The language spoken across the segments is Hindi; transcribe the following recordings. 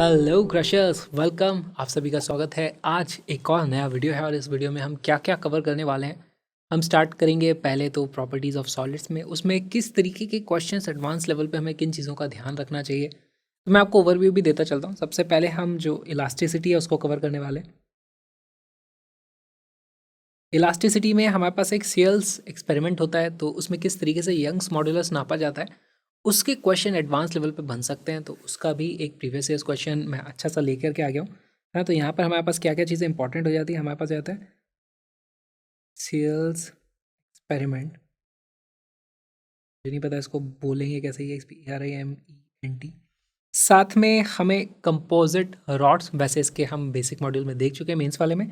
Hello crushers, welcome. आप सभी का स्वागत है। आज एक और नया वीडियो है और इस वीडियो में हम क्या क्या कवर करने वाले हैं। हम स्टार्ट करेंगे पहले तो प्रॉपर्टीज़ ऑफ सॉलिड्स में, उसमें किस तरीके के क्वेश्चंस एडवांस लेवल पे हमें किन चीज़ों का ध्यान रखना चाहिए। तो मैं आपको ओवरव्यू भी देता चलता हूँ। सबसे पहले हम जो इलास्टिसिटी है उसको कवर करने वाले हैं। इलास्टिसिटी में हमारे पास एक सेल्स एक्सपेरिमेंट होता है, तो उसमें किस तरीके से यंग्स मॉड्यूलस नापा जाता है उसके क्वेश्चन एडवांस लेवल पे बन सकते हैं। तो उसका भी एक प्रीवियस ईयर क्वेश्चन मैं अच्छा सा लेकर के आ गया हूँ, है ना। तो यहाँ पर हमारे पास क्या क्या चीज़ें इंपॉर्टेंट हो जाती है। हमारे पास जाता है सेल्स एक्सपेरिमेंट, मुझे नहीं पता इसको बोलेंगे कैसे, ये RIMENT। साथ में हमें कंपोजिट रॉड्स, वैसे इसके हम बेसिक मॉड्यूल में देख चुके हैं मेंस वाले में,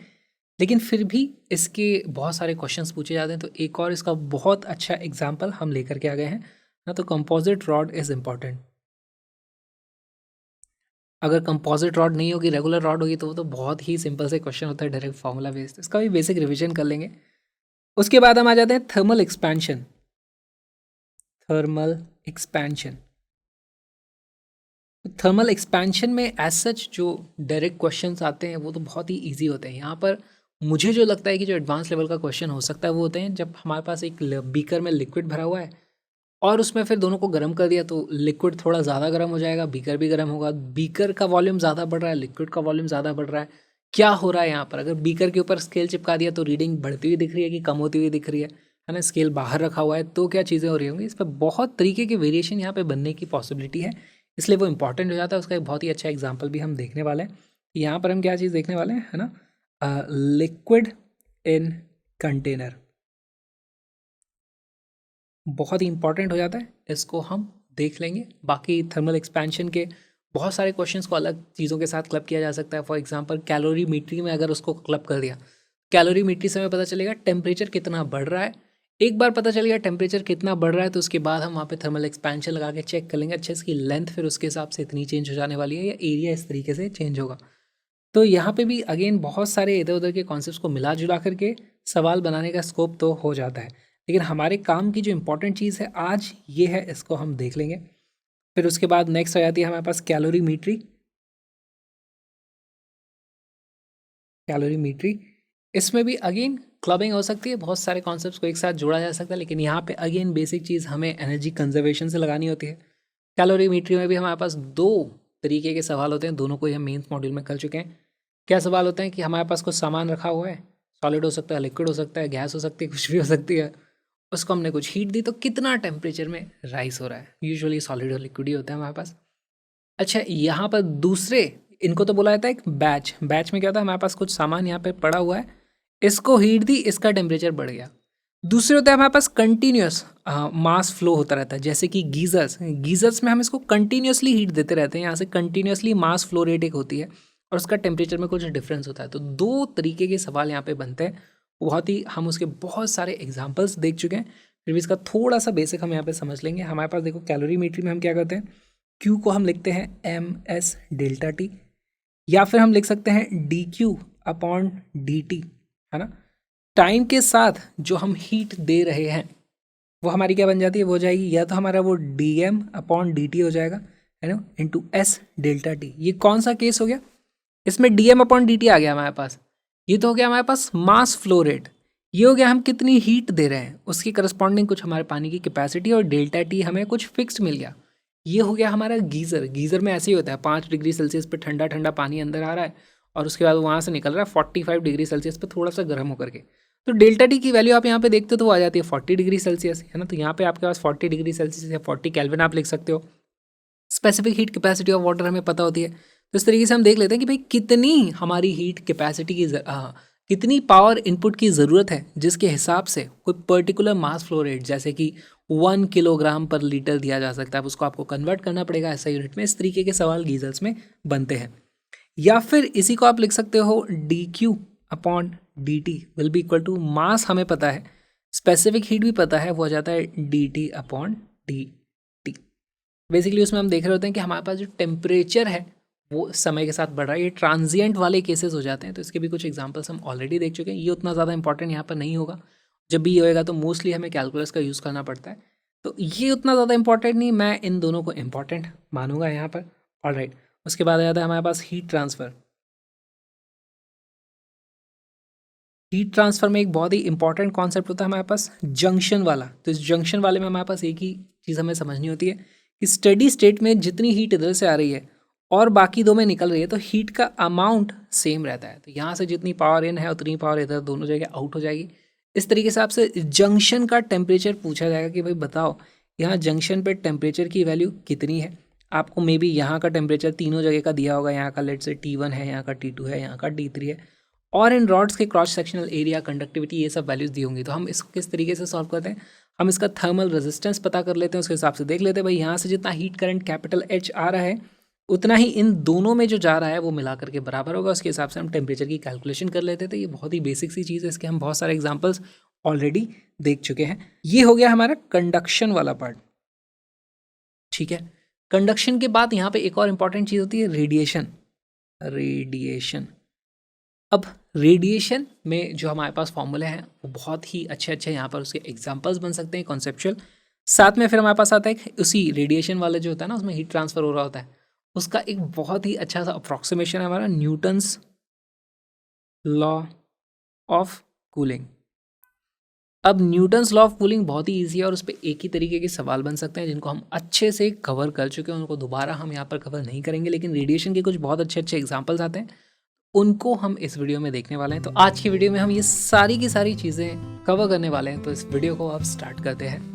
लेकिन फिर भी इसके बहुत सारे क्वेश्चंस पूछे जाते हैं। तो एक और इसका बहुत अच्छा एग्जाम्पल हम लेकर के आ गए हैं ना। तो कंपोजिट रॉड इज़ इम्पॉर्टेंट। अगर कंपोजिट रॉड नहीं होगी, रेगुलर रॉड होगी, तो वो तो बहुत ही सिंपल से क्वेश्चन होता है, डायरेक्ट फार्मूला बेस्ड। इसका भी बेसिक रिवीजन कर लेंगे। उसके बाद हम आ जाते हैं thermal expansion. Thermal expansion, thermal expansion में एज सच जो डायरेक्ट क्वेश्चंस आते हैं वो तो बहुत ही इजी होते हैं। यहाँ पर मुझे जो लगता है कि जो एडवांस लेवल का क्वेश्चन हो सकता है वो होते हैं जब हमारे पास एक बीकर में लिक्विड भरा हुआ है और उसमें फिर दोनों को गर्म कर दिया, तो लिक्विड थोड़ा ज़्यादा गर्म हो जाएगा, बीकर भी गर्म होगा। बीकर का वॉल्यूम ज़्यादा बढ़ रहा है, लिक्विड का वॉल्यूम ज़्यादा बढ़ रहा है। क्या हो रहा है यहाँ पर? अगर बीकर के ऊपर स्केल चिपका दिया तो रीडिंग बढ़ती हुई दिख रही है कि कम होती हुई दिख रही है ना। स्केल बाहर रखा हुआ है तो क्या चीज़ें हो रही होंगी। इस पर बहुत तरीके के वेरिएशन यहाँ पे बनने की पॉसिबिलिटी है, इसलिए वो इंपॉर्टेंट हो जाता है। उसका एक बहुत ही अच्छा एग्जाम्पल भी हम देखने वाले हैं। यहाँ पर हम क्या चीज़ देखने वाले हैं, है ना, लिक्विड इन कंटेनर, बहुत ही इंपॉर्टेंट हो जाता है, इसको हम देख लेंगे। बाकी थर्मल एक्सपेंशन के बहुत सारे क्वेश्चंस को अलग चीज़ों के साथ क्लब किया जा सकता है। फॉर एग्जांपल कैलोरीमीट्री में अगर उसको क्लब कर दिया, कैलोरीमीट्री से हमें पता चलेगा टेम्परेचर कितना बढ़ रहा है। एक बार पता चल गया टेम्परेचर कितना बढ़ रहा है, तो उसके बाद हम वहाँ पे थर्मल एक्सपेंशन लगा के चेक कर लेंगे, अच्छा इसकी लेंथ फिर उसके हिसाब से इतनी चेंज हो जाने वाली है या एरिया इस तरीके से चेंज होगा। तो यहाँ पे भी अगेन बहुत सारे इधर उधर के कॉन्सेप्ट्स को मिला जुला करके सवाल बनाने का स्कोप तो हो जाता है, लेकिन हमारे काम की जो इंपॉर्टेंट चीज़ है आज ये है, इसको हम देख लेंगे। फिर उसके बाद नेक्स्ट आ जाती है हमारे पास कैलोरीमीट्री। कैलोरीमीट्री, इसमें भी अगेन क्लबिंग हो सकती है, बहुत सारे कॉन्सेप्ट्स को एक साथ जोड़ा जा सकता है, लेकिन यहाँ पे अगेन बेसिक चीज़ हमें एनर्जी कंजर्वेशन से लगानी होती है। कैलोरीमीट्री में भी हमारे पास दो तरीके के सवाल होते हैं, दोनों को ही हम मेंस मॉड्यूल में कर चुके हैं। क्या सवाल होते हैं कि हमारे पास कुछ सामान रखा हुआ है, सॉलिड हो सकता है, लिक्विड हो सकता है, गैस हो सकती है, कुछ भी हो सकती है। उसको हमने कुछ हीट दी तो कितना टेम्परेचर में राइस हो रहा है। यूजुअली सॉलिड और लिक्विड ही होता है हमारे पास। अच्छा, यहाँ पर दूसरे, इनको तो बोला जाता है एक बैच। बैच में क्या होता है, हमारे पास कुछ सामान यहाँ पे पड़ा हुआ है, इसको हीट दी, इसका टेम्परेचर बढ़ गया। दूसरे होता है हमारे पास कंटिन्यूस मास फ्लो होता रहता है, जैसे कि गीजर्स। गीजर्स में हम इसको कंटिन्यूसली हीट देते रहते हैं, यहाँ से कंटिन्यूसली मास फ्लो रेट एक होती है और उसका टेम्परेचर में कुछ डिफरेंस होता है। तो दो तरीके के सवाल यहाँ पे बनते हैं। बहुत ही हम उसके बहुत सारे एग्जाम्पल्स देख चुके हैं, फिर भी इसका थोड़ा सा बेसिक हम यहाँ पे समझ लेंगे। हमारे पास देखो कैलोरीमीट्री में हम क्या करते हैं, Q को हम लिखते हैं MS डेल्टा टी, या फिर हम लिख सकते हैं DQ अपॉन DT, है ना। टाइम के साथ जो हम हीट दे रहे हैं वो हमारी क्या बन जाती है, वो हो जाएगी या तो हमारा वो DM अपॉन DT हो जाएगा, है ना, इंटू S डेल्टा टी। ये कौन सा केस हो गया, इसमें DM अपॉन DT आ गया हमारे पास। ये तो हो गया हमारे पास मास फ्लो रेट, ये हो गया हम कितनी हीट दे रहे हैं उसकी करस्पॉन्डिंग कुछ हमारे पानी की कैपेसिटी, और डेल्टा टी हमें कुछ फिक्स्ड मिल गया। ये हो गया हमारा गीज़र। गीज़र में ऐसे ही होता है, 5 डिग्री सेल्सियस पे ठंडा ठंडा पानी अंदर आ रहा है और उसके बाद वहाँ से निकल रहा है 45 डिग्री सेल्सियस पे थोड़ा सा गर्म होकर के। तो डेल्टा टी की वैल्यू आप यहाँ पे देखते हो तो वो आ जाती है 40 डिग्री सेल्सियस, है ना। तो यहाँ पे आपके पास 40 डिग्री सेल्सियस या 40 केल्विन आप लिख सकते हो। Specific heat capacity of water हमें पता होती है, तो इस तरीके से हम देख लेते हैं कि भाई कितनी हमारी हीट कैपेसिटी की कितनी पावर इनपुट की ज़रूरत है, जिसके हिसाब से कोई पर्टिकुलर मास फ्लो रेट, जैसे कि 1 किलोग्राम पर लीटर दिया जा सकता है, उसको आपको कन्वर्ट करना पड़ेगा ऐसा यूनिट में। इस तरीके के सवाल गीजर्स में बनते हैं। या फिर इसी को आप लिख सकते हो DQ upon DT will be equal to, mass हमें पता है, स्पेसिफिक हीट भी पता है, वो हो जाता है DT अपॉन DT। बेसिकली उसमें हम देख रहे होते हैं कि हमारे पास जो टेम्परेचर है वो समय के साथ बढ़ रहा है। ये ट्रांजिएंट वाले केसेस हो जाते हैं, तो इसके भी कुछ एग्जांपल्स हम ऑलरेडी देख चुके हैं। ये उतना ज़्यादा इंपॉर्टेंट यहाँ पर नहीं होगा, जब भी ये होएगा तो मोस्टली हमें कैलकुलस का यूज़ करना पड़ता है, तो ये उतना ज़्यादा इंपॉर्टेंट नहीं, मैं इन दोनों को इंपॉर्टेंट मानूंगा यहाँ पर। ऑलराइट, उसके बाद आ जाता है हमारे पास हीट ट्रांसफ़र। हीट ट्रांसफ़र में एक बहुत ही इंपॉर्टेंट कॉन्सेप्ट होता है हमारे पास जंक्शन वाला। तो इस जंक्शन वाले में हमारे पास एक ही चीज़ हमें समझनी होती है कि स्टेडी स्टेट में जितनी हीट इधर से आ रही है और बाकी दो में निकल रही है तो हीट का अमाउंट सेम रहता है। तो यहाँ से जितनी पावर इन है उतनी पावर इधर दोनों जगह आउट हो जाएगी। इस तरीके से आपसे जंक्शन का टेम्परेचर पूछा जाएगा कि भाई बताओ यहाँ जंक्शन पे टेम्परेचर की वैल्यू कितनी है। आपको मे बी यहाँ का टेम्परेचर तीनों जगह का दिया होगा, यहाँ का लेट से T1 है, यहाँ का T2 है, यहाँ का D3 है, और इन रॉड्स के क्रॉस सेक्शनल एरिया, कंडक्टिविटी, ये सब वैल्यूज़ दी होंगी। तो हम इसको किस तरीके से सॉल्व करते हैं, हम इसका थर्मल रेजिस्टेंस पता कर लेते हैं, उसके हिसाब से देख लेते हैं भाई यहाँ से जितना हीट करंट कैपिटल H आ रहा है उतना ही इन दोनों में जो जा रहा है वो मिला करके बराबर होगा। उसके हिसाब से हम टेम्परेचर की कैलकुलेशन कर लेते थे। ये बहुत ही बेसिक सी चीज़ है, इसके हम बहुत सारे एग्जाम्पल्स ऑलरेडी देख चुके हैं। ये हो गया हमारा कंडक्शन वाला पार्ट, ठीक है। कंडक्शन के बाद यहाँ पे एक और इम्पॉर्टेंट चीज़ होती है रेडिएशन। अब रेडिएशन में जो हमारे पास फॉर्मूले हैं वो बहुत ही अच्छे अच्छे यहाँ पर उसके एग्जांपल्स बन सकते हैं कॉन्सेप्चुअल। साथ में फिर हमारे पास आता है उसी रेडिएशन वाले जो होता है ना, उसमें हीट ट्रांसफ़र हो रहा होता है, उसका एक बहुत ही अच्छा सा अप्रॉक्सीमेशन है हमारा न्यूटन्स लॉ ऑफ कूलिंग। अब न्यूटन्स लॉ ऑफ कूलिंग बहुत ही ईजी है और उस पर एक ही तरीके के सवाल बन सकते हैं जिनको हम अच्छे से कवर कर चुके हैं, उनको दोबारा हम यहाँ पर कवर नहीं करेंगे। लेकिन रेडिएशन के कुछ बहुत अच्छे अच्छे एग्जाम्पल्स आते हैं, उनको हम इस वीडियो में देखने वाले हैं। तो आज की वीडियो में हम ये सारी की सारी चीज़ें कवर करने वाले हैं। तो इस वीडियो को अब स्टार्ट करते हैं।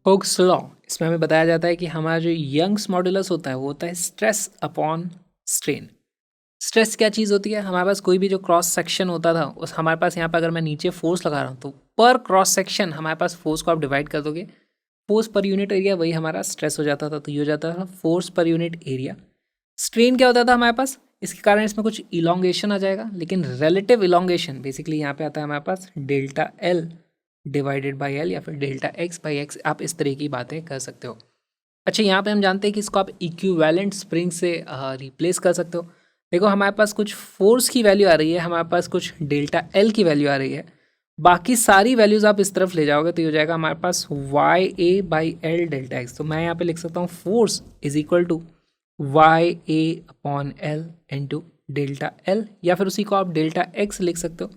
हुक्स लॉ, इसमें हमें बताया जाता है कि हमारा जो यंग्स मॉडुलस होता है वो होता है स्ट्रेस अपॉन स्ट्रेन। स्ट्रेस क्या चीज़ होती है, हमारे पास कोई भी जो क्रॉस सेक्शन होता था उस हमारे पास यहाँ पर अगर मैं नीचे फोर्स लगा रहा हूँ तो पर क्रॉस सेक्शन हमारे पास फोर्स को आप डिवाइड कर दोगे, फोर्स पर यूनिट एरिया वही हमारा स्ट्रेस हो जाता था। तो ये हो जाता था force per unit area. Strain क्या होता था हमारे पास, इसके कारण इसमें कुछ इलोंगेशन आ जाएगा, लेकिन रिलेटिव इलोंगेशन बेसिकली यहाँ पे आता है हमारे पास delta L divided by L या फिर डेल्टा एक्स बाई एक्स। आप इस तरह की बातें कर सकते हो। अच्छा, यहाँ पे हम जानते हैं कि इसको आप इक्विवेलेंट स्प्रिंग से रिप्लेस कर सकते हो। देखो हमारे पास कुछ फोर्स की वैल्यू आ रही है, हमारे पास कुछ डेल्टा एल की वैल्यू आ रही है, बाकी सारी वैल्यूज़ आप इस तरफ ले जाओगे तो ये हो जाएगा हमारे पास Y A by L delta X. तो मैं यहाँ पे लिख सकता हूँ force is equal to Y A upon L into delta L, या फिर उसी को आप डेल्टा एक्स लिख सकते हो।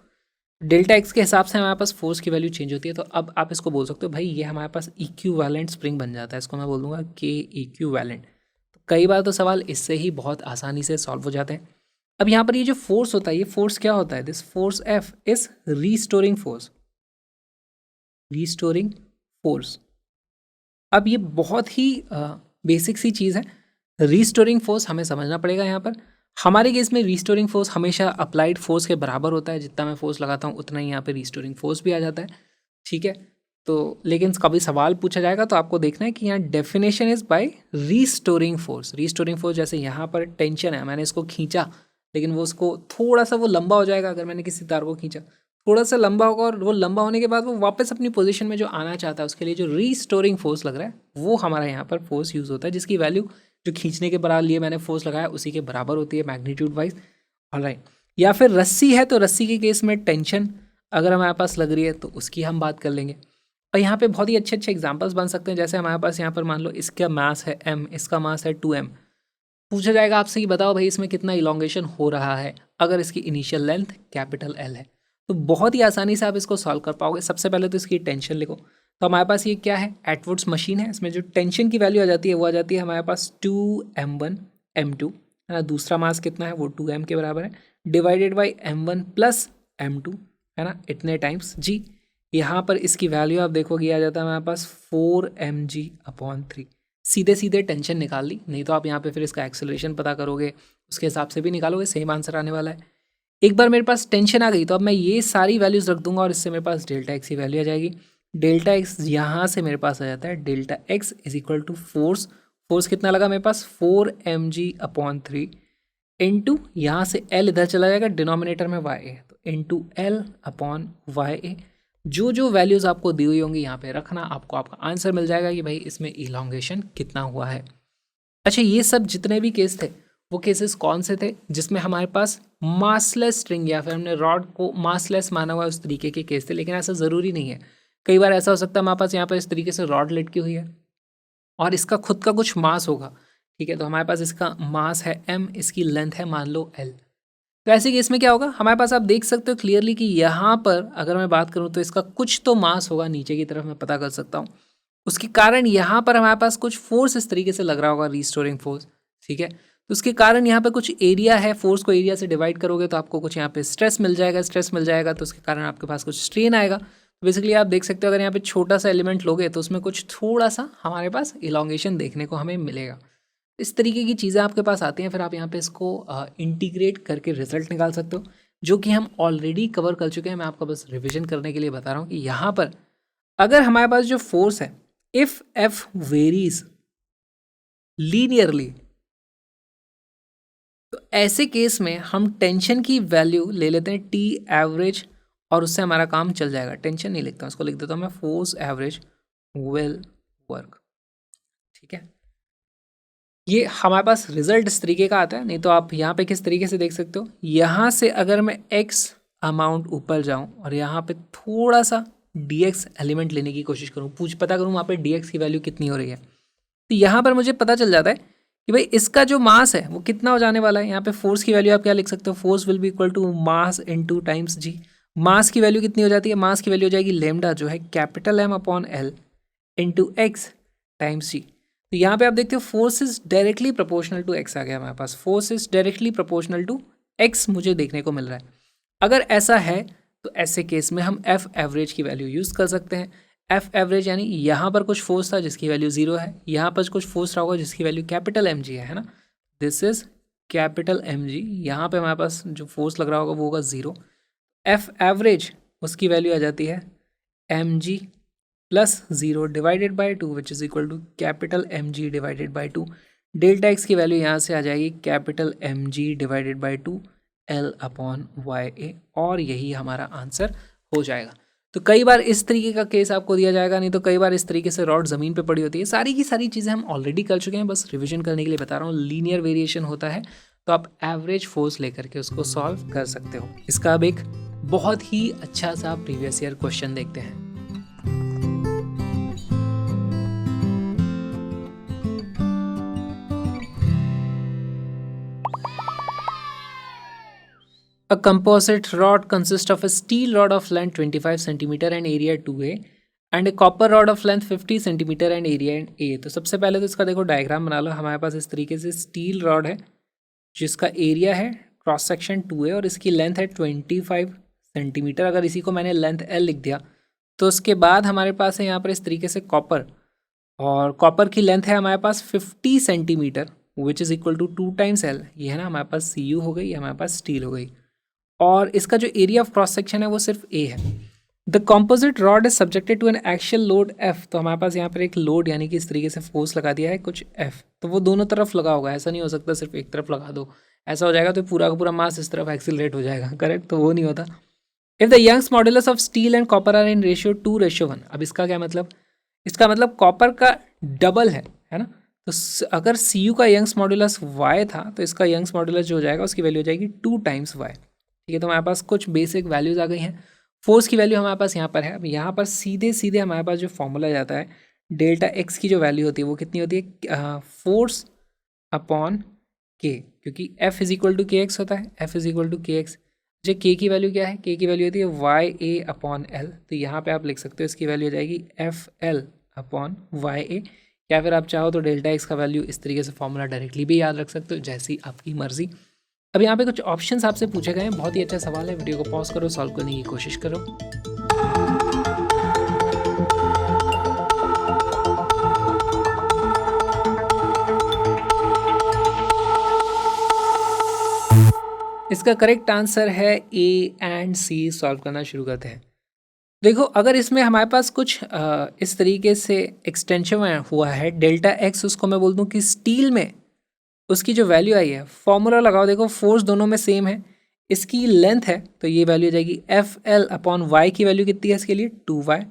डेल्टा एक्स के हिसाब से हमारे पास फोर्स की वैल्यू चेंज होती है। तो अब आप इसको बोल सकते हो भाई ये हमारे पास इक्विवेलेंट स्प्रिंग बन जाता है। इसको मैं बोल दूंगा के इक्विवेलेंट। तो कई बार तो सवाल इससे ही बहुत आसानी से सॉल्व हो जाते हैं। अब यहाँ पर ये जो फोर्स होता है, ये फोर्स क्या होता है, this force F is restoring force, restoring force. अब ये बहुत ही बेसिक सी चीज़ है, रीस्टोरिंग फोर्स हमें समझना पड़ेगा। यहाँ पर हमारे केस में रीस्टोरिंग फोर्स हमेशा अप्लाइड फोर्स के बराबर होता है, जितना मैं फोर्स लगाता हूँ उतना ही यहाँ पे रीस्टोरिंग फोर्स भी आ जाता है, ठीक है। तो लेकिन कभी सवाल पूछा जाएगा तो आपको देखना है कि यहाँ definition is by restoring force. Restoring force जैसे यहाँ पर टेंशन है, मैंने इसको खींचा लेकिन वो उसको थोड़ा सा वो लंबा हो जाएगा। अगर मैंने किसी तार को खींचा थोड़ा सा लंबा होगा और वो लंबा होने के बाद वो वापस अपनी पोजीशन में जो आना चाहता है उसके लिए जो रीस्टोरिंग फोर्स लग रहा है वो हमारा यहाँ पर फोर्स यूज़ होता है, जिसकी वैल्यू जो खींचने के बराबर लिए मैंने फोर्स लगाया उसी के बराबर होती है मैग्नीट्यूड वाइज। ऑलराइट, या फिर रस्सी है तो रस्सी के केस में टेंशन अगर हमारे पास लग रही है तो उसकी हम बात कर लेंगे। और यहाँ पे बहुत ही अच्छे अच्छे एग्जांपल्स बन सकते हैं। जैसे हमारे पास यहाँ पर मान लो इसका मास है m, इसका मास है 2m। पूछा जाएगा आपसे कि बताओ भाई इसमें कितना इलोंगेशन हो रहा है अगर इसकी इनिशियल लेंथ कैपिटल L है। तो बहुत ही आसानी से आप इसको सॉल्व कर पाओगे। सबसे पहले तो इसकी टेंशन लिखो। तो हमारे पास ये क्या है, एटवुड्स मशीन है, इसमें जो टेंशन की वैल्यू आ जाती है वो आ जाती है हमारे पास 2m1 m2 है ना। दूसरा मास कितना है वो 2m के बराबर है, divided by m1 plus m2 है ना, इतने टाइम्स जी। यहाँ पर इसकी वैल्यू आप देखोगे आ जाता है हमारे पास 4mg अपॉन 3। सीधे सीधे टेंशन निकाल ली, नहीं तो आप यहाँ पे फिर इसका एक्सेलरेशन पता करोगे उसके हिसाब से भी निकालोगे, सेम आंसर आने वाला है। एक बार मेरे पास टेंशन आ गई तो अब मैं ये सारी वैल्यूज़ रख दूंगा और इससे मेरे पास डेल्टा एक्स की वैल्यू आ जाएगी। डेल्टा एक्स यहाँ से मेरे पास आ जाता है delta X is equal to force. Force कितना लगा मेरे पास 4mg अपॉन 3 इंटू यहाँ से L इधर चला जाएगा, डिनोमिनेटर में y है तो इंटू L अपॉन वाई ए। जो जो वैल्यूज़ आपको दी हुई होंगी यहाँ पे रखना, आपको आपका आंसर मिल जाएगा कि भाई इसमें इलोंगेशन कितना हुआ है। अच्छा, ये सब जितने भी केस थे वो केसेस कौन से थे जिसमें हमारे पास मासलेस स्ट्रिंग या फिर हमने रॉड को मासलेस माना हुआ उस तरीके के केस थे। लेकिन ऐसा ज़रूरी नहीं है, कई बार ऐसा हो सकता है हमारे पास यहाँ पर इस तरीके से रॉड लटकी हुई है और इसका खुद का कुछ मास होगा, ठीक है। तो हमारे पास इसका मास है m, इसकी लेंथ है मान लो l। तो ऐसे केस में क्या होगा, हमारे पास आप देख सकते हो क्लियरली कि यहाँ पर अगर मैं बात करूँ तो इसका कुछ तो मास होगा नीचे की तरफ, मैं पता कर सकता हूँ। उसके कारण यहाँ पर हमारे पास कुछ फोर्स इस तरीके से लग रहा होगा, रीस्टोरिंग फोर्स, ठीक है। तो उसके कारण यहाँ पे कुछ एरिया है, फोर्स को एरिया से डिवाइड करोगे तो आपको कुछ यहाँ पे स्ट्रेस मिल जाएगा, स्ट्रेस मिल जाएगा तो उसके कारण आपके पास कुछ स्ट्रेन आएगा। तो बेसिकली आप देख सकते हो अगर यहाँ पे छोटा सा एलिमेंट लोगे तो उसमें कुछ थोड़ा सा हमारे पास इलॉन्गेशन देखने को हमें मिलेगा। इस तरीके की चीज़ें आपके पास आती हैं, फिर आप यहाँ पे इसको इंटीग्रेट करके रिजल्ट निकाल सकते हो, जो कि हम ऑलरेडी कवर कर चुके हैं। मैं आपको बस रिविजन करने के लिए बता रहा हूँ कि यहाँ पर अगर हमारे पास जो फोर्स है, इफ एफ वेरीज लीनियरली, तो ऐसे केस में हम टेंशन की वैल्यू ले लेते हैं टी एवरेज और उससे हमारा काम चल जाएगा। टेंशन नहीं लिखता हूँ, इसको लिख देता हूँ मैं फोर्स एवरेज विल वर्क, ठीक है। ये हमारे पास रिजल्ट इस तरीके का आता है। नहीं तो आप यहाँ पे किस तरीके से देख सकते हो, यहाँ से अगर मैं x अमाउंट ऊपर जाऊँ और यहाँ पे थोड़ा सा dx एलिमेंट लेने की कोशिश करूँ, पता करूँ वहाँ पे dx की वैल्यू कितनी हो रही है, तो यहाँ पर मुझे पता चल जाता है कि भाई इसका जो मास है वो कितना हो जाने वाला है। यहाँ पे फोर्स की वैल्यू आप क्या लिख सकते हो, force will be equal to mass into times G. Mass की वैल्यू कितनी हो जाती है, मास की वैल्यू हो जाएगी लेमडा जो है capital M upon L into X times G. तो यहाँ पे आप देखते हो force is directly proportional to X आ गया हमारे पास, force is directly proportional to X मुझे देखने को मिल रहा है। अगर ऐसा है तो ऐसे केस में हम एफ एवरेज की वैल्यू यूज़ कर सकते हैं। एफ एवरेज यानी यहाँ पर कुछ फोर्स था जिसकी वैल्यू 0 है, यहाँ पर कुछ फोर्स रहा होगा जिसकी वैल्यू कैपिटल एम जी है ना, this is capital M G. यहाँ पर हमारे पास जो फोर्स लग रहा होगा वो होगा 0। एफ एवरेज उसकी वैल्यू आ जाती है M G plus 0 divided by 2 which is equal to capital M G divided by 2। Delta X की वैल्यू यहाँ से आ जाएगी capital M G divided by 2 L upon Y A, और यही हमारा आंसर हो जाएगा। तो कई बार इस तरीके का केस आपको दिया जाएगा, नहीं तो कई बार इस तरीके से रॉड ज़मीन पे पड़ी होती है। सारी की सारी चीज़ें हम ऑलरेडी कर चुके हैं, बस रिविजन करने के लिए बता रहा हूँ। लीनियर वेरिएशन होता है तो आप एवरेज फोर्स लेकर के उसको सॉल्व कर सकते हो। इसका अब एक बहुत ही अच्छा सा प्रीवियस ईयर क्वेश्चन देखते हैं। A composite rod consists of a steel rod of length 25 cm and area 2a and a copper rod of length 50 cm and area a। तो सबसे पहले तो इसका देखो डायग्राम बना लो। हमारे पास इस तरीके से स्टील रॉड है जिसका एरिया है क्रॉस सेक्शन 2a और इसकी लेंथ है 25 सेंटीमीटर। अगर इसी को मैंने लेंथ L लिख दिया तो उसके बाद हमारे पास है यहाँ पर इस तरीके से कॉपर, और कॉपर की लेंथ है हमारे पास 50 centimetre which is equal to 2 times L। ये है ना हमारे पास CU हो गई, ये हमारे पास स्टील हो गई, और इसका जो एरिया ऑफ क्रॉस सेक्शन है वो सिर्फ A है। The composite rod is subjected to an axial load F। तो हमारे पास यहाँ पर एक लोड यानी कि इस तरीके से फोर्स लगा दिया है कुछ F, तो वो दोनों तरफ लगा होगा, ऐसा नहीं हो सकता सिर्फ एक तरफ लगा दो, ऐसा हो जाएगा तो पूरा का पूरा मास इस तरफ एक्सिलरेट हो जाएगा, करेक्ट, तो वो नहीं होता। If the Young's modulus of steel and copper are in ratio 2:1। अब इसका क्या मतलब, इसका मतलब कॉपर का डबल है ना। तो अगर CU का यंग्स मॉडुलस Y था तो इसका यंग्स मॉडुलस जो हो जाएगा उसकी वैल्यू हो जाएगी 2 टाइम्स Y, ठीक है। तो हमारे पास कुछ बेसिक वैल्यूज आ गई हैं। फोर्स की वैल्यू हमारे पास यहाँ पर है। अब यहाँ पर सीधे सीधे हमारे पास जो फॉर्मूला जाता है, डेल्टा एक्स की जो वैल्यू होती है वो कितनी होती है, फोर्स अपॉन के, क्योंकि F इज इक्वल टू के एक्स होता है, F इज इक्वल टू के एक्स। जो के की वैल्यू क्या है, के की वैल्यू होती है वाई ए अपॉन एल। तो यहाँ पे आप लिख सकते हो इसकी वैल्यू हो जाएगी एफ एल अपॉन वाई ए, या फिर आप चाहो तो डेल्टा एक्स का वैल्यू इस तरीके से फॉर्मूला डायरेक्टली भी याद रख सकते हो, जैसी आपकी मर्जी। अब यहाँ पे कुछ ऑप्शंस आपसे पूछे गए हैं, बहुत ही अच्छा सवाल है। वीडियो को पॉज करो, सॉल्व करने की कोशिश करो। इसका करेक्ट आंसर है A एंड C। सॉल्व करना शुरू करते हैं। देखो अगर इसमें हमारे पास कुछ इस तरीके से एक्सटेंशन हुआ है डेल्टा एक्स, उसको मैं बोल दूं कि स्टील में उसकी जो वैल्यू आई है, फॉर्मूला लगाओ, देखो फोर्स दोनों में सेम है, इसकी लेंथ है तो ये वैल्यू हो जाएगी एफ एल अपॉन वाई की वैल्यू कितनी है इसके लिए 2y।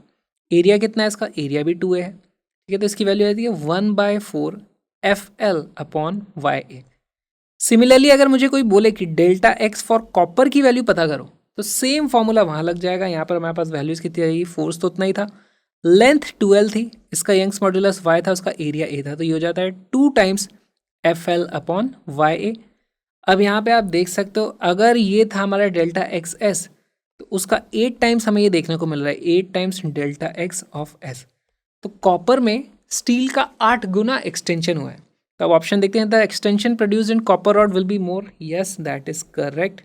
एरिया कितना है इसका, एरिया भी 2a है, ठीक है। तो इसकी वैल्यू आती है 1/4 एफ एल अपॉन वाई ए। सिमिलरली अगर मुझे कोई बोले कि डेल्टा एक्स फॉर कॉपर की वैल्यू पता करो, तो सेम फॉर्मूला वहाँ लग जाएगा। यहाँ पर हमारे पास वैल्यूज़ कितनी आएगी, फोर्स तो उतना ही था, लेंथ 12 थी, इसका यंग्स मॉड्यूलस y था, उसका एरिया a था, तो ये हो जाता है 2 टाइम्स FL अपॉन YA। अब यहाँ पे आप देख सकते हो अगर ये था हमारा डेल्टा एक्स एस, तो उसका 8 टाइम्स हमें ये देखने को मिल रहा है, 8 times delta x of S. तो कॉपर में स्टील का 8 गुना एक्सटेंशन हुआ है। तो अब ऑप्शन देखते हैं, the extension produced in copper rod will be more, yes that is correct.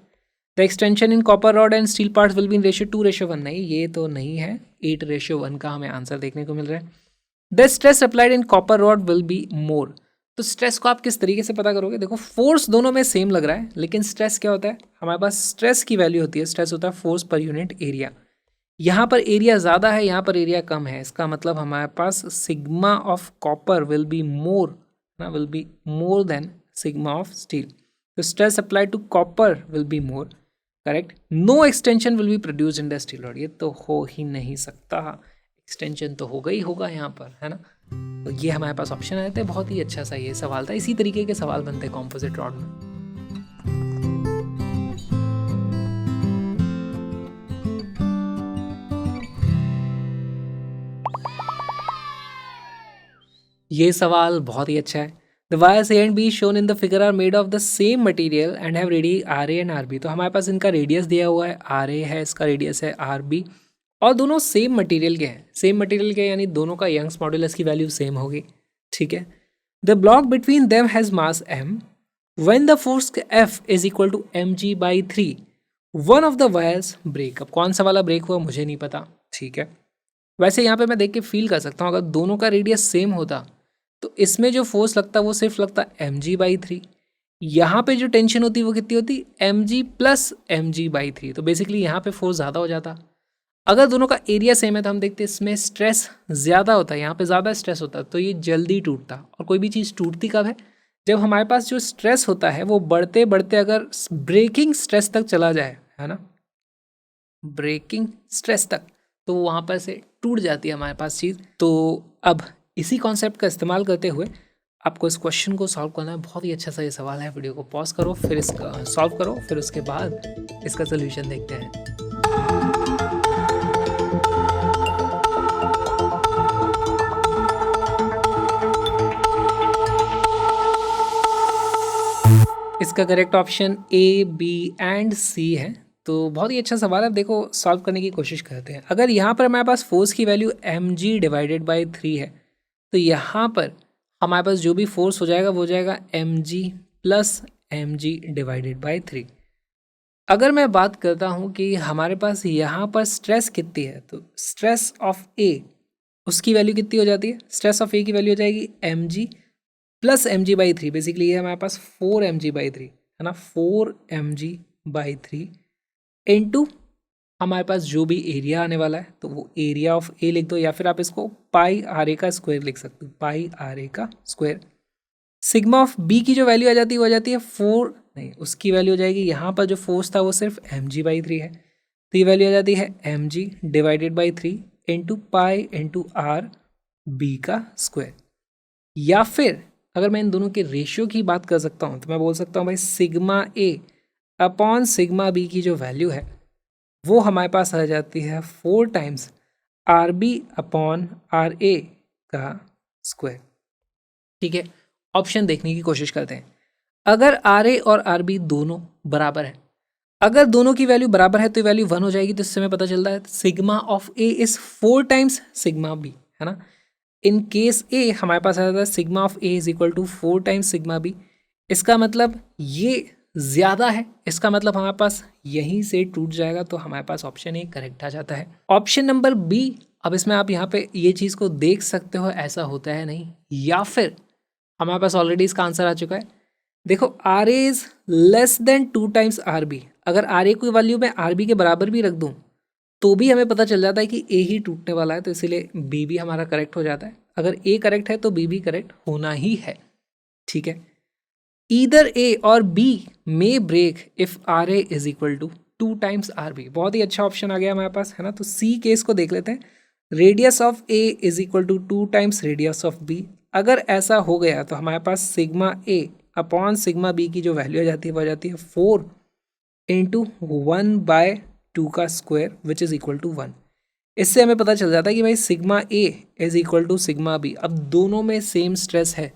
The extension in copper rod and steel parts will be in ratio 2:1, नहीं ये तो नहीं है, 8:1 का हमें आंसर देखने को मिल रहा है। The stress applied in copper rod will be मोर, तो स्ट्रेस को आप किस तरीके से पता करोगे, देखो फोर्स दोनों में सेम लग रहा है, लेकिन स्ट्रेस क्या होता है, हमारे पास स्ट्रेस की वैल्यू होती है, स्ट्रेस होता है फोर्स पर यूनिट एरिया। यहाँ पर एरिया ज़्यादा है, यहाँ पर एरिया कम है, इसका मतलब हमारे पास sigma of copper will be more, ना will be more than sigma of steel. तो stress applied to copper will be more, correct. No extension will be produced in the steel rod, ये तो हो ही नहीं सकता, एक्सटेंशन तो होगा ही होगा यहाँ पर, है ना। तो ये हमारे पास ऑप्शन आए थे, बहुत ही अच्छा सा ये सवाल था। इसी तरीके के सवाल बनते हैं कॉम्पोजिट रॉड में। ये सवाल बहुत ही अच्छा है। The wires A and B shown in the figure are made of the same material and have radii R A and R B. तो हमारे पास इनका रेडियस दिया हुआ है, आर ए है, इसका रेडियस है आर बी, और दोनों सेम मटेरियल के हैं। सेम मटेरियल के यानी दोनों का यंग्स मॉड्यूलस की वैल्यू सेम होगी, ठीक है। The block between them has mass m, when the force F is equal to mg/3, one of the wires break. अब कौन सा वाला ब्रेक हुआ मुझे नहीं पता, ठीक है। वैसे यहाँ पे मैं देख के फील कर सकता हूँ, अगर दोनों का रेडियस सेम होता तो इसमें जो फोर्स लगता वो सिर्फ लगता mg/3, यहाँ पे जो टेंशन होती वो कितनी होती, mg प्लस mg/3, तो बेसिकली यहाँ पे फोर्स ज़्यादा हो जाता। अगर दोनों का एरिया सेम है तो हम देखते हैं इसमें स्ट्रेस ज़्यादा होता है, यहाँ पे ज़्यादा स्ट्रेस होता है, तो ये जल्दी टूटता। और कोई भी चीज़ टूटती कब है, जब हमारे पास जो स्ट्रेस होता है वो बढ़ते बढ़ते अगर ब्रेकिंग स्ट्रेस तक चला जाए, है ना, ब्रेकिंग स्ट्रेस तक, तो वहाँ पर से टूट जाती है हमारे पास चीज़। तो अब इसी कॉन्सेप्ट का इस्तेमाल करते हुए आपको इस क्वेश्चन को सॉल्व करना है। बहुत ही अच्छा सा ये सवाल है, वीडियो को पॉज करो, फिर इसका सॉल्व करो, फिर उसके बाद इसका सोल्यूशन देखते हैं। इसका correct option A, B and C है। तो बहुत ही अच्छा सवाल है। देखो सॉल्व करने की कोशिश करते हैं। अगर यहाँ पर हमारे पास फोर्स की वैल्यू mg/3 है, तो यहाँ पर हमारे पास जो भी फोर्स हो जाएगा वो हो जाएगा mg प्लस mg/3। अगर मैं बात करता हूँ कि हमारे पास यहाँ पर स्ट्रेस कितनी है, तो स्ट्रेस ऑफ ए, उसकी वैल्यू कितनी हो जाती है, स्ट्रेस ऑफ ए की वैल्यू हो जाएगी mg प्लस mg/3। बेसिकली ये हमारे पास 4mg/3 है ना, 4mg/3 इनटू हमारे पास जो भी एरिया आने वाला है, तो वो एरिया ऑफ ए लिख दो, या फिर आप इसको पाई आर ए का स्क्वायर लिख सकते हो, पाई आर ए का स्क्वायर। सिग्मा ऑफ बी की जो वैल्यू आ जाती है वो आ जाती है 4, नहीं उसकी वैल्यू हो जाएगी, यहाँ पर जो फोर्स था वो सिर्फ mg/3 है, तो ये वैल्यू आ जाती है mg/3 into pi into R B का स्क्वायर। या फिर अगर मैं इन दोनों के रेशियो की बात कर सकता हूँ, तो मैं बोल सकता हूँ भाई sigma A upon sigma B की जो वैल्यू है वो हमारे पास आ जाती है 4 times R B upon R A का स्क्वायर, ठीक है। ऑप्शन देखने की कोशिश करते हैं। अगर आर ए और आर बी दोनों बराबर है, अगर दोनों की वैल्यू बराबर है तो वैल्यू 1 हो जाएगी, तो इससे हमें पता चलता है sigma of A is 4 times sigma B, है ना। इन केस ए हमारे पास आ जाता है sigma of A is equal to 4 times sigma B. इसका मतलब ये ज़्यादा है, इसका मतलब हमारे पास यहीं से टूट जाएगा, तो हमारे पास ऑप्शन ए करेक्ट आ जाता है। ऑप्शन नंबर बी, अब इसमें आप यहाँ पे ये चीज़ को देख सकते हो, ऐसा होता है नहीं, या फिर हमारे पास ऑलरेडी इसका आंसर आ चुका है। देखो R A is less than 2 times R B, अगर आर ए की वैल्यू मैं आर बी के बराबर भी रख दूँ तो भी हमें पता चल जाता है कि ए ही टूटने वाला है, तो इसीलिए बी भी हमारा करेक्ट हो जाता है। अगर ए करेक्ट है तो बी भी करेक्ट होना ही है, ठीक है। ईदर ए और B may break if R A is equal to 2 times R B, बहुत ही अच्छा ऑप्शन आ गया हमारे पास, है ना। तो सी केस को देख लेते हैं, radius of A is equal to 2 times radius of B. अगर ऐसा हो गया तो हमारे पास sigma A upon sigma B की जो वैल्यू आ जाती है वो आ जाती है 4 इंटू 1/2 का square which is equal to 1। इससे हमें पता चल जाता है कि भाई sigma A is equal to sigma B. अब दोनों में सेम स्ट्रेस है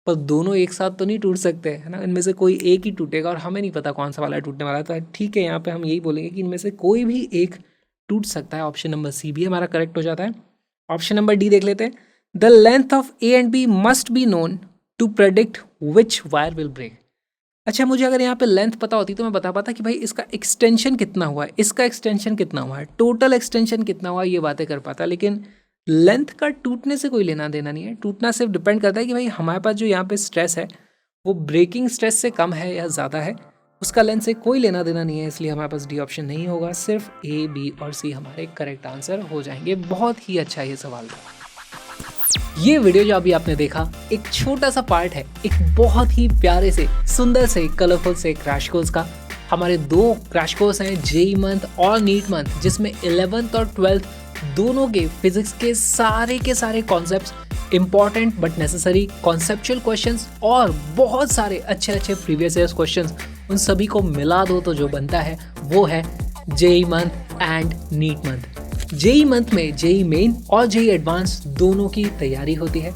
पर दोनों एक साथ तो नहीं टूट सकते, है ना। इनमें से कोई एक ही टूटेगा और हमें नहीं पता कौन सा वाला टूटने वाला है। तो ठीक है, यहाँ पे हम यही बोलेंगे कि इनमें से कोई भी एक टूट सकता है। ऑप्शन नंबर सी भी हमारा करेक्ट हो जाता है। ऑप्शन नंबर डी देख लेते हैं। The length of A and B must be known to predict which wire will break. अच्छा, मुझे अगर यहाँ पे लेंथ पता होती तो मैं बता पाता कि भाई इसका एक्सटेंशन कितना हुआ है, इसका एक्सटेंशन कितना हुआ है, टोटल एक्सटेंशन कितना हुआ है, ये बातें कर पाता। लेकिन लेंथ का टूटने से कोई लेना देना नहीं है। टूटना सिर्फ डिपेंड करता है कि भाई हमारे पास जो यहाँ पे स्ट्रेस है वो ब्रेकिंग स्ट्रेस से कम है या ज़्यादा है, उसका लेंथ से कोई लेना देना नहीं है। इसलिए हमारे पास डी ऑप्शन नहीं होगा, सिर्फ ए, बी और सी हमारे करेक्ट आंसर हो जाएंगे। बहुत ही अच्छा ये सवाल था। ये वीडियो जो अभी आपने देखा एक छोटा सा पार्ट है एक बहुत ही प्यारे से, सुंदर से, कलरफुल से क्रैश कोर्स का। हमारे 2 क्रैश कोर्स हैं, जेईई मंथ और नीट मंथ, जिसमें 11th और 12th दोनों के फिजिक्स के सारे concepts, important but necessary conceptual questions और बहुत सारे अच्छे प्रीवियस ईयर्स क्वेश्चंस, उन सभी को मिला दो तो जो बनता है वो है JEE month and NEET month. JEE month में जेईई मेन और जेईई एडवांस दोनों की तैयारी होती है।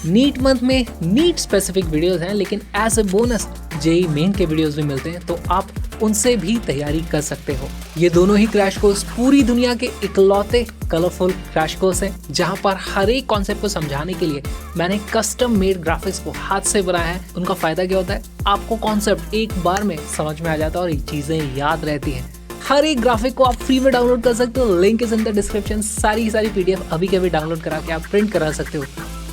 नीट मंथ में नीट स्पेसिफिक वीडियोस हैं, लेकिन as a bonus JEE main के वीडियोस भी मिलते हैं, तो आप उनसे भी तैयारी कर सकते हो। ये दोनों ही क्रैश कोर्स पूरी दुनिया के इकलौते कलरफुल क्रैश कोर्स हैं, जहां पर हर एक कॉन्सेप्ट को समझाने के लिए मैंने कस्टम मेड ग्राफिक्स को हाथ से बनाया है। उनका फायदा क्या होता है, आपको कॉन्सेप्ट एक बार में समझ में आ जाता है और ये चीजें याद रहती हैं। हर एक ग्राफिक को आप फ्री में डाउनलोड कर सकते हो, link is in the description. सारी पीडीएफ अभी के अभी डाउनलोड करा के आप प्रिंट करा सकते हो,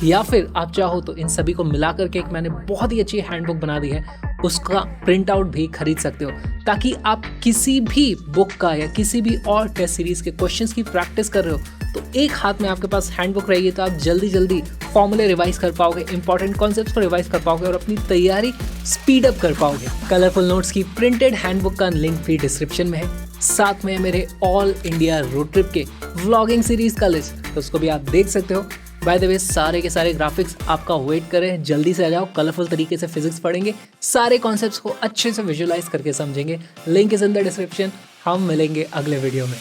या फिर आप चाहो तो इन सभी को मिला करके एक मैंने बहुत ही अच्छी हैंडबुक बना दी है, उसका प्रिंट आउट भी खरीद सकते हो, ताकि आप किसी भी बुक का या किसी भी और टेस्ट सीरीज के क्वेश्चंस की प्रैक्टिस कर रहे हो तो एक हाथ में आपके पास हैंडबुक रहेगी, तो आप जल्दी फॉर्मूले रिवाइज कर पाओगे, इंपॉर्टेंट कॉन्सेप्ट्स को रिवाइज कर पाओगे और अपनी तैयारी स्पीड अप कर पाओगे। कलरफुल नोट्स की प्रिंटेड हैंडबुक का लिंक भी डिस्क्रिप्शन में है। साथ में मेरे ऑल इंडिया रोड ट्रिप के व्लॉगिंग सीरीज का लिस्ट, तो उसको भी आप देख सकते हो। बाय द वे, सारे के सारे ग्राफिक्स आपका वेट करें, जल्दी से आ जाओ। कलरफुल तरीके से फिजिक्स पढ़ेंगे, सारे कॉन्सेप्ट्स को अच्छे से विजुअलाइज करके समझेंगे। Link is in the description. हम मिलेंगे अगले वीडियो में।